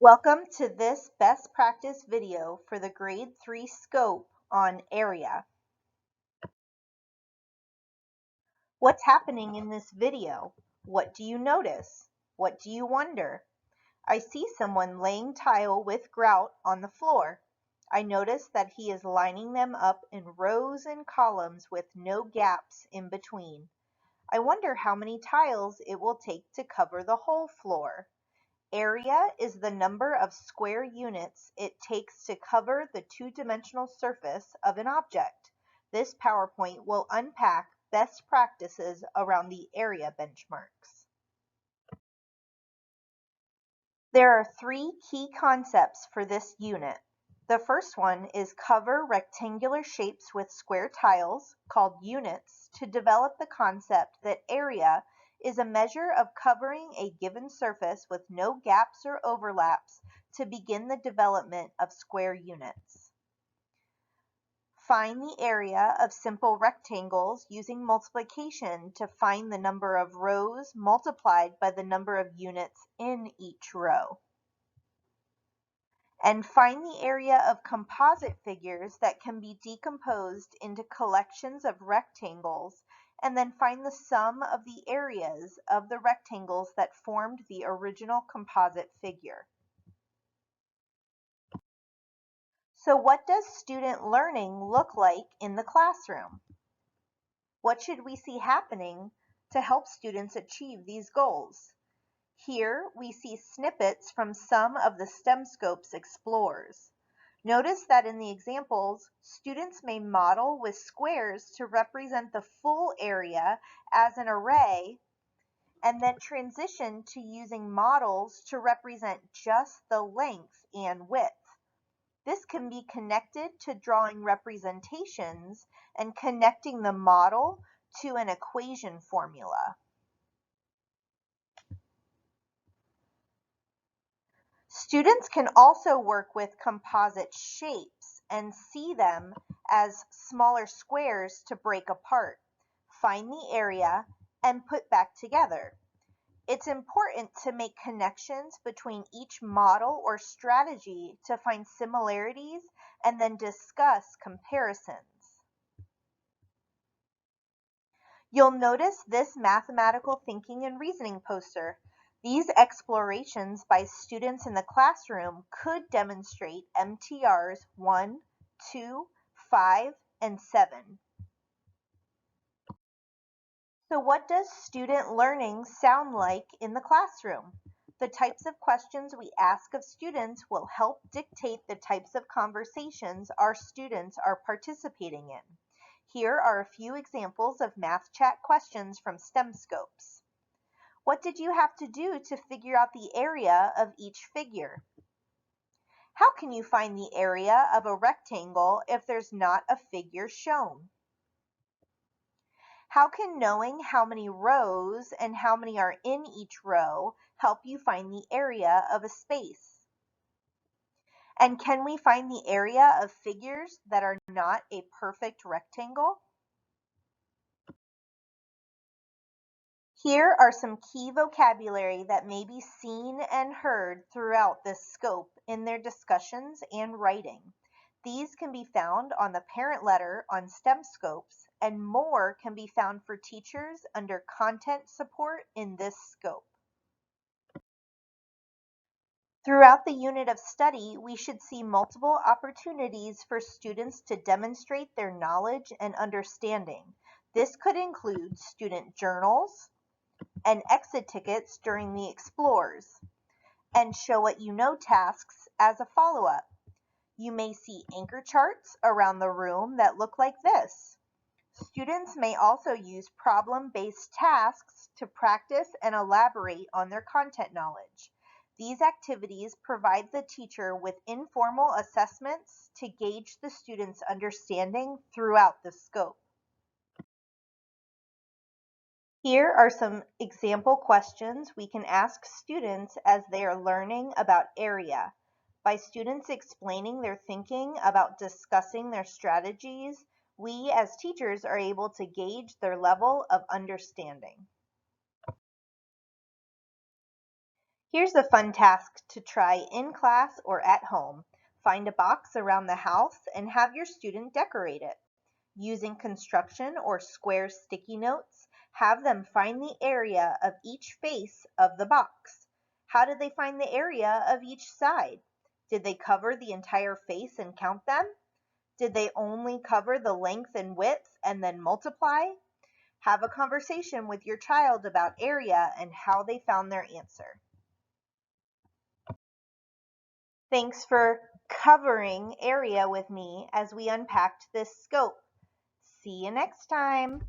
Welcome to this best practice video for the grade 3 scope on area. What's happening in this video? What do you notice? What do you wonder? I see someone laying tile with grout on the floor. I notice that he is lining them up in rows and columns with no gaps in between. I wonder how many tiles it will take to cover the whole floor. Area is the number of square units it takes to cover the two-dimensional surface of an object. This PowerPoint will unpack best practices around the area benchmarks. There are three key concepts for this unit. The first one is cover rectangular shapes with square tiles, called units, to develop the concept that area is a measure of covering a given surface with no gaps or overlaps to begin the development of square units. Find the area of simple rectangles using multiplication to find the number of rows multiplied by the number of units in each row. And find the area of composite figures that can be decomposed into collections of rectangles, and then find the sum of the areas of the rectangles that formed the original composite figure. So what does student learning look like in the classroom? What should we see happening to help students achieve these goals? Here we see snippets from some of the STEMscopes explores. Notice that in the examples, students may model with squares to represent the full area as an array, and then transition to using models to represent just the length and width. This can be connected to drawing representations and connecting the model to an equation formula. Students can also work with composite shapes and see them as smaller squares to break apart, find the area, and put back together. It's important to make connections between each model or strategy to find similarities and then discuss comparisons. You'll notice this mathematical thinking and reasoning poster. These explorations by students in the classroom could demonstrate MTRs 1, 2, 5, and 7. So what does student learning sound like in the classroom? The types of questions we ask of students will help dictate the types of conversations our students are participating in. Here are a few examples of math chat questions from STEMscopes. What did you have to do to figure out the area of each figure? How can you find the area of a rectangle if there's not a figure shown? How can knowing how many rows and how many are in each row help you find the area of a space? And can we find the area of figures that are not a perfect rectangle? Here are some key vocabulary that may be seen and heard throughout this scope in their discussions and writing. These can be found on the parent letter on STEMscopes, and more can be found for teachers under content support in this scope. Throughout the unit of study, we should see multiple opportunities for students to demonstrate their knowledge and understanding. This could include student journals and exit tickets during the explores, and show what you know tasks as a follow-up. You may see anchor charts around the room that look like this. Students may also use problem-based tasks to practice and elaborate on their content knowledge. These activities provide the teacher with informal assessments to gauge the student's understanding throughout the scope. Here are some example questions we can ask students as they are learning about area. By students explaining their thinking about discussing their strategies, we as teachers are able to gauge their level of understanding. Here's a fun task to try in class or at home. Find a box around the house and have your student decorate it. Using construction or square sticky notes, have them find the area of each face of the box. How did they find the area of each side? Did they cover the entire face and count them? Did they only cover the length and width and then multiply? Have a conversation with your child about area and how they found their answer. Thanks for covering area with me as we unpacked this scope. See you next time.